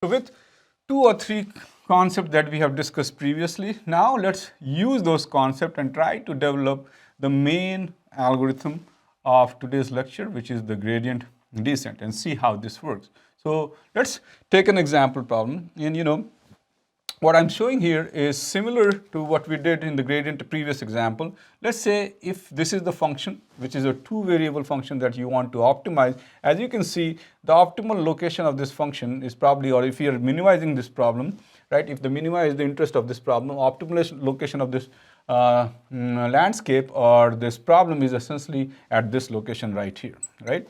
So with 2 or 3 concepts that we have discussed previously, now let's use those concepts and try to develop the main algorithm of today's lecture, which is the gradient descent, and see how this works. So let's take an example problem, and what I'm showing here is similar to what we did in the gradient previous example. Let's say if this is the function, which is a 2-variable function that you want to optimize. As you can see, the optimal location of this function is probably, or if you're minimizing this problem, right? If the minima is the interest of this problem, optimal location of this landscape or this problem is essentially at this location right here, right?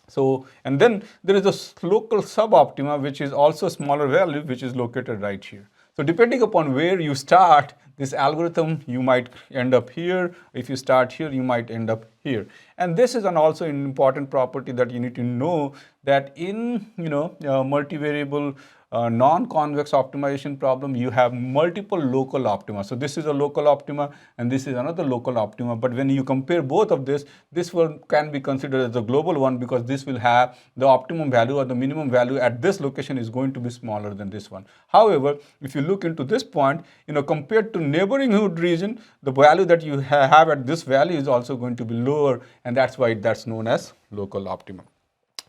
So, and then there is a local suboptima, which is also a smaller value, which is located right here. So depending upon where you start this algorithm, you might end up here. If you start here, you might end up here. And this is also an important property that you need to know, that in multivariable non-convex optimization problem, you have multiple local optima. So this is a local optima and this is another local optima. But when you compare both of this one can be considered as the global one, because this will have the optimum value or the minimum value at this location is going to be smaller than this one. However, if you look into this point, compared to neighborhood region, the value that you have at this value is also going to be lower, and that's why that's known as local optimum.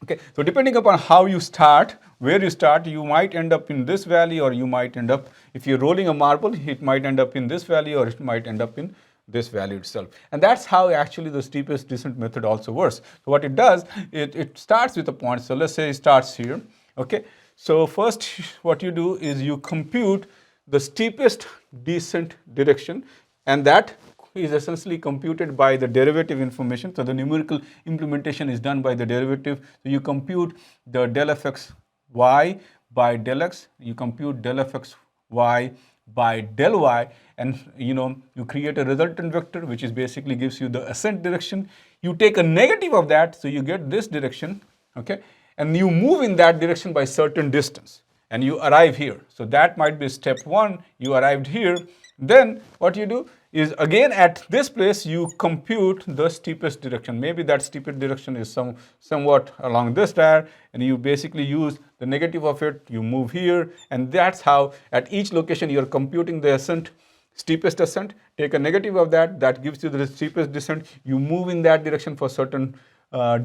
Okay, so depending upon how you start, where you start, you might end up in this valley, or you might end up, if you're rolling a marble, it might end up in this valley, or it might end up in this value itself. And that's how actually the steepest descent method also works. So what it does, it starts with a point. So let's say it starts here. Okay, so first what you do is you compute the steepest descent direction, and that is essentially computed by the derivative information. So the numerical implementation is done by the derivative. So you compute the del fx y by del x, you compute del fx y by del y, and you create a resultant vector, which is basically gives you the ascent direction. You take a negative of that, so you get this direction, okay, and you move in that direction by certain distance, and you arrive here. So that might be step 1, you arrived here. Then what you do is, again at this place you compute the steepest direction. Maybe that steepest direction is somewhat along this there, and you basically use the negative of it, you move here, and that's how at each location you're computing the ascent, steepest ascent. Take a negative of that, that gives you the steepest descent. You move in that direction for certain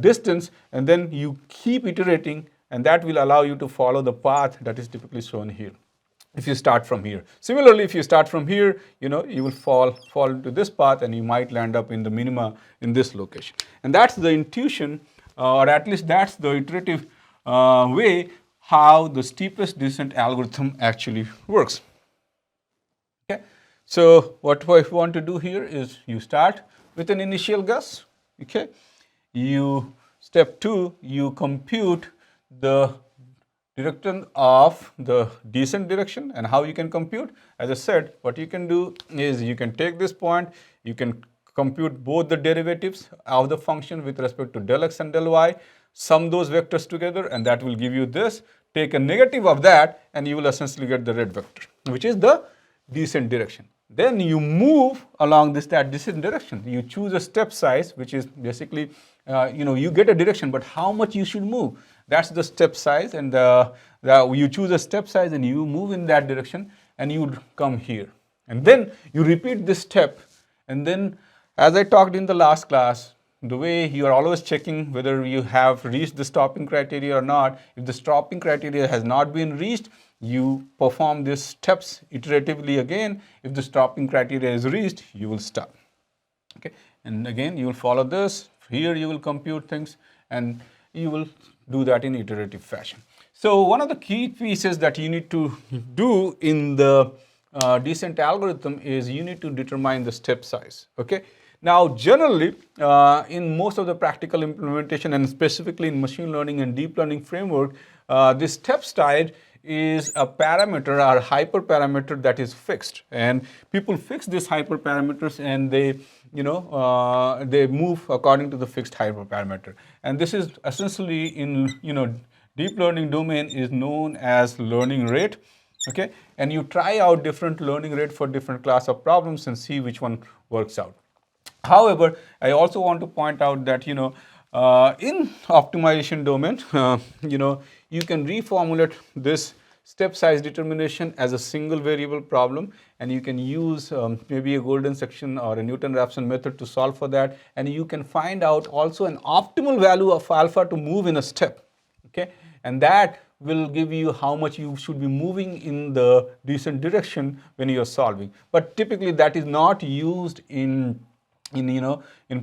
distance, and then you keep iterating, and that will allow you to follow the path that is typically shown here if you start from here. Similarly, if you start from here, you will fall into this path, and you might land up in the minima in this location. And that's the intuition, or at least that's the iterative way how the steepest descent algorithm actually works. Okay, so what I want to do here is you start with an initial guess. Okay, step 2, you compute the direction of the descent direction. And how you can compute, as I said, what you can do is you can take this point, you can compute both the derivatives of the function with respect to del x and del y, sum those vectors together, and that will give you this. Take a negative of that, and you will essentially get the red vector, which is the descent direction. Then you move along that descent direction. You choose a step size, which is basically, you get a direction, but how much you should move. That's the step size, and you choose a step size and you move in that direction, and you come here. And then you repeat this step, and then, as I talked in the last class, the way you are always checking whether you have reached the stopping criteria or not. If the stopping criteria has not been reached, you perform these steps iteratively again. If the stopping criteria is reached, you will stop. Okay, and again you will follow this. Here you will compute things, and you will do that in iterative fashion. So one of the key pieces that you need to do in the descent algorithm is you need to determine the step size. Okay. Now generally in most of the practical implementation, and specifically in machine learning and deep learning framework, this step size is a parameter or hyperparameter that is fixed, and people fix these hyperparameters, and they they move according to the fixed hyperparameter. And this is essentially in deep learning domain is known as learning rate. Okay, and you try out different learning rate for different class of problems and see which one works out. However, I also want to point out that in optimization domain, you can reformulate this step size determination as a single variable problem, and you can use maybe a golden section or a Newton-Raphson method to solve for that, and you can find out also an optimal value of alpha to move in a step, okay, and that will give you how much you should be moving in the descent direction when you are solving. But typically that is not used in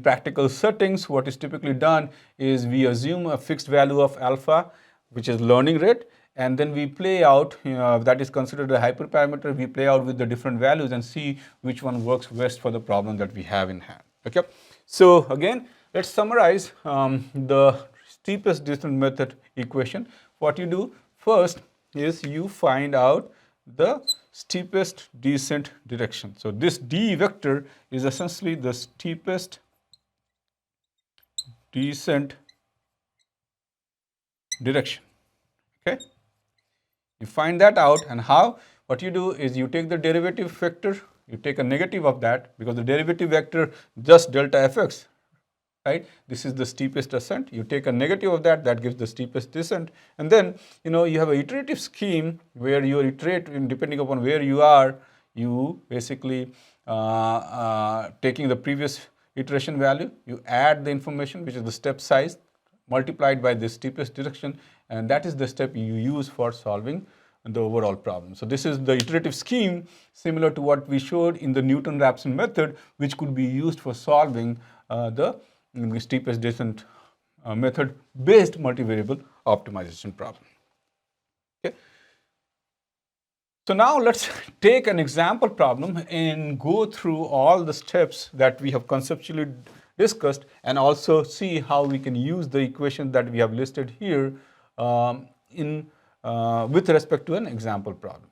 practical settings. What is typically done is we assume a fixed value of alpha, which is learning rate, and then we play out, that is considered a hyperparameter, we play out with the different values and see which one works best for the problem that we have in hand. Okay, so again, let's summarize the steepest descent method equation. What you do first is you find out the steepest descent direction. So this D vector is essentially the steepest descent direction. Okay, you find that out, and how? What you do is you take the derivative vector, you take a negative of that, because the derivative vector just delta fx, right? This is the steepest ascent. You take a negative of that, that gives the steepest descent, and then you have an iterative scheme where you iterate depending upon where you are. You basically taking the previous iteration value, you add the information, which is the step size, multiplied by the steepest direction, and that is the step you use for solving the overall problem. So this is the iterative scheme similar to what we showed in the Newton-Raphson method, which could be used for solving the steepest descent method based multivariable optimization problem. Okay. So now let's take an example problem and go through all the steps that we have conceptually discussed, and also see how we can use the equation that we have listed here with respect to an example problem.